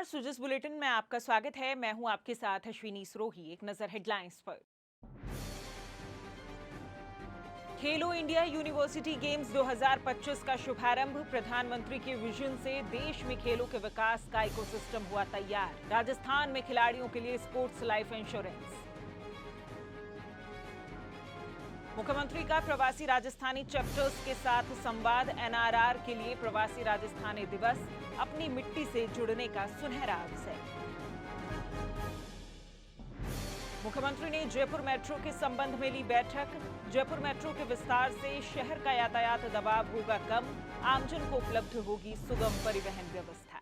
नमस्कार, सुजिस बुलेटिन में आपका स्वागत है। मैं हूं आपके साथ अश्विनी सरोही। एक नजर हेडलाइंस पर। खेलो इंडिया यूनिवर्सिटी गेम्स 2025 का शुभारंभ। प्रधानमंत्री के विजन से देश में खेलों के विकास का इकोसिस्टम हुआ तैयार। राजस्थान में खिलाड़ियों के लिए स्पोर्ट्स लाइफ इंश्योरेंस। मुख्यमंत्री का प्रवासी राजस्थानी चैप्टर्स के साथ संवाद। एनआरआर के लिए प्रवासी राजस्थानी दिवस अपनी मिट्टी से जुड़ने का सुनहरा अवसर। मुख्यमंत्री ने जयपुर मेट्रो के संबंध में ली बैठक। जयपुर मेट्रो के विस्तार से शहर का यातायात दबाव होगा कम। आमजन को उपलब्ध होगी सुगम परिवहन व्यवस्था।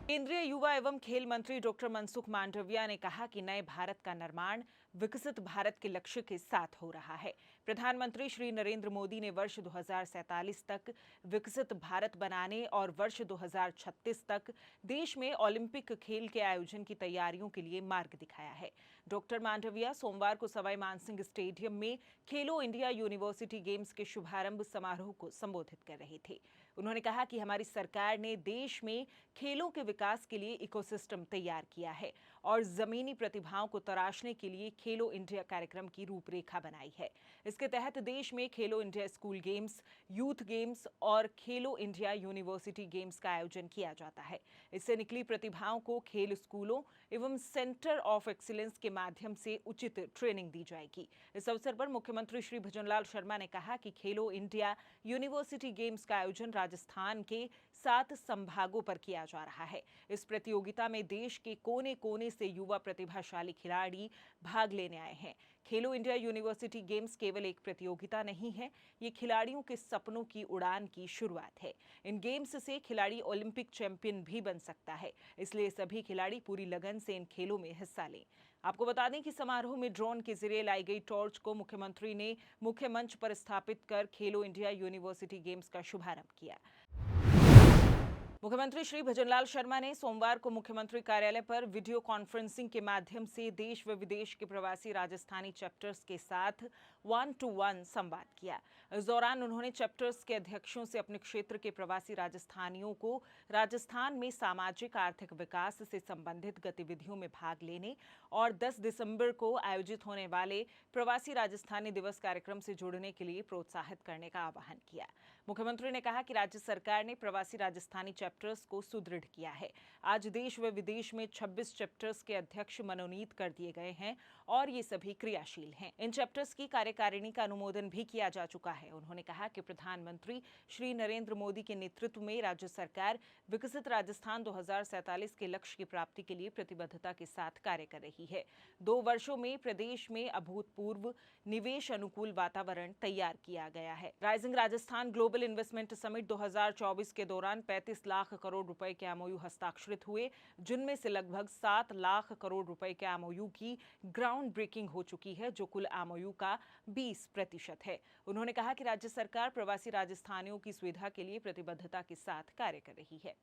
केंद्रीय युवा एवं खेल मंत्री डॉक्टर मनसुख मांडविया ने कहा कि नए भारत का निर्माण विकसित भारत के लक्ष्य के साथ हो रहा है। प्रधानमंत्री श्री नरेंद्र मोदी ने वर्ष 2047 तक विकसित भारत बनाने और वर्ष 2036 तक देश में ओलंपिक खेल के आयोजन की तैयारियों के लिए मार्ग दिखाया है। डॉक्टर मांडविया सोमवार को सवाई मानसिंह स्टेडियम में खेलो इंडिया यूनिवर्सिटी गेम्स के शुभारंभ समारोह को संबोधित कर रहे थे। उन्होंने कहा कि हमारी सरकार ने देश में खेलों के विकास के लिए इकोसिस्टम तैयार किया है और जमीनी प्रतिभाओं को तराशने के लिए खेलो इंडिया कार्यक्रम की रूपरेखा बनाई है। इसके तहत देश में खेलो India school games, youth games और खेलो इंडिया यूनिवर्सिटी गेम्स का आयोजन किया जाता है। इससे निकली प्रतिभाओं को खेल स्कूलों एवं सेंटर ऑफ एक्सीलेंस के माध्यम से उचित ट्रेनिंग दी जाएगी। इस अवसर पर मुख्यमंत्री श्री भजनलाल शर्मा ने कहा कि खेलो इंडिया यूनिवर्सिटी गेम्स का आयोजन राजस्थान के 7 संभागों पर किया जा रहा है। इस प्रतियोगिता में देश के कोने कोने से युवा प्रतिभाशाली खिलाड़ी भाग लेने आए हैं। खेलो इंडिया यूनिवर्सिटी गेम्स केवल एक प्रतियोगिता नहीं है, ये खिलाड़ियों के सपनों की उड़ान की शुरुआत है। इन गेम्स से खिलाड़ी ओलंपिक चैंपियन भी बन सकता है, इसलिए सभी खिलाड़ी पूरी लगन से इन खेलों में हिस्सा लें। आपको बता दें कि समारोह में ड्रोन के जरिए लाई गई टॉर्च को मुख्यमंत्री ने मुख्य मंच पर स्थापित कर खेलो इंडिया यूनिवर्सिटी गेम्स का शुभारंभ किया। मुख्यमंत्री श्री भजनलाल शर्मा ने सोमवार को मुख्यमंत्री कार्यालय पर वीडियो कॉन्फ्रेंसिंग के माध्यम से देश व विदेश के प्रवासी राजस्थानी चैप्टर्स के साथ 1-to-1 संवाद किया। इस दौरान उन्होंने चैप्टर्स के अध्यक्षों से अपने क्षेत्र के प्रवासी राजस्थानियों को राजस्थान में सामाजिक आर्थिक विकास से संबंधित गतिविधियों में भाग लेने और 10 दिसंबर को आयोजित होने वाले प्रवासी राजस्थानी दिवस कार्यक्रम से जुड़ने के लिए प्रोत्साहित करने का आह्वान किया। मुख्यमंत्री ने कहा कि राज्य सरकार ने प्रवासी राजस्थानी चैप्टर्स को सुदृढ़ किया है। आज देश व विदेश में 26 चैप्टर्स के अध्यक्ष मनोनीत कर दिए गए हैं और ये सभी क्रियाशील हैं। इन चैप्टर्स की कार्यकारिणी का अनुमोदन भी किया जा चुका है। उन्होंने कहा कि प्रधानमंत्री श्री नरेंद्र मोदी के नेतृत्व में राज्य सरकार विकसित राजस्थान 2047 के लक्ष्य की प्राप्ति के लिए प्रतिबद्धता के साथ कार्य कर रही है। 2 वर्षों में प्रदेश में अभूतपूर्व निवेश अनुकूल वातावरण तैयार किया गया है। Rising Rajasthan global investment summit 2024 के दौरान 35 लाख करोड़ रुपए के एमओयू हस्ताक्षरित हुए, जिनमें से लगभग 7 लाख करोड़ रुपए के एमओयू की ग्राउंड ब्रेकिंग हो चुकी है, जो कुल एमओयू का 20% है। उन्होंने कहा कि राज्य सरकार प्रवासी राजस्थानियों की सुविधा के लिए प्रतिबद्धता के साथ कार्य कर रही है।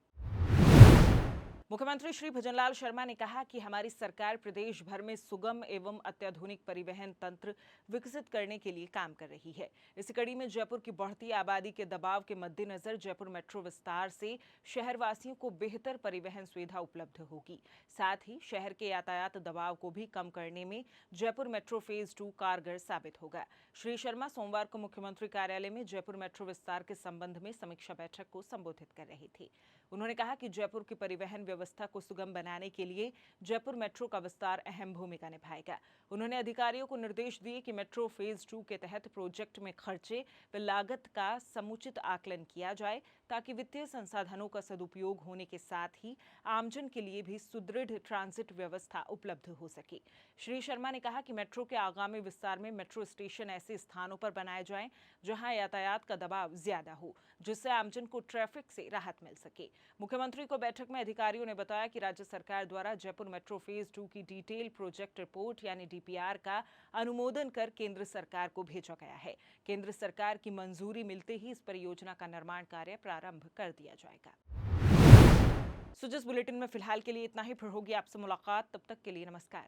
मुख्यमंत्री श्री भजनलाल शर्मा ने कहा कि हमारी सरकार प्रदेश भर में सुगम एवं अत्याधुनिक परिवहन तंत्र विकसित करने के लिए काम कर रही है। इस कड़ी में जयपुर की बढ़ती आबादी के दबाव के मद्देनजर जयपुर मेट्रो विस्तार से शहरवासियों को बेहतर परिवहन सुविधा उपलब्ध होगी। साथ ही शहर के यातायात दबाव को भी कम करने में जयपुर मेट्रो फेज 2 कारगर साबित होगा। श्री शर्मा सोमवार को मुख्यमंत्री कार्यालय में जयपुर मेट्रो विस्तार के संबंध में समीक्षा बैठक को संबोधित कर रहे थे। उन्होंने कहा कि जयपुर की परिवहन व्यवस्था को सुगम बनाने के लिए जयपुर मेट्रो का विस्तार अहम भूमिका निभाएगा। उन्होंने अधिकारियों को निर्देश दिए कि मेट्रो फेज 2 के तहत प्रोजेक्ट में खर्चे व लागत का समुचित आकलन किया जाए, ताकि वित्तीय संसाधनों का सदुपयोग होने के साथ ही आमजन के लिए भी सुदृढ़ ट्रांजिट व्यवस्था उपलब्ध हो सके। श्री शर्मा ने कहा कि मेट्रो के आगामी विस्तार में मेट्रो स्टेशन ऐसे स्थानों पर बनाए जाएं जहां यातायात का दबाव ज्यादा हो, जिससे आमजन को ट्रैफिक से राहत मिल सके। मुख्यमंत्री को बैठक में अधिकारियों ने बताया कि राज्य सरकार द्वारा जयपुर मेट्रो फेज 2 की डिटेल प्रोजेक्ट रिपोर्ट यानी डीपीआर का अनुमोदन कर केंद्र सरकार को भेजा गया है। केंद्र सरकार की मंजूरी मिलते ही इस परियोजना का निर्माण कार्य प्रारंभ कर दिया जाएगा। सुजिस बुलेटिन में फिलहाल के लिए इतना ही। फिर होगी आपसे मुलाकात, तब तक के लिए नमस्कार।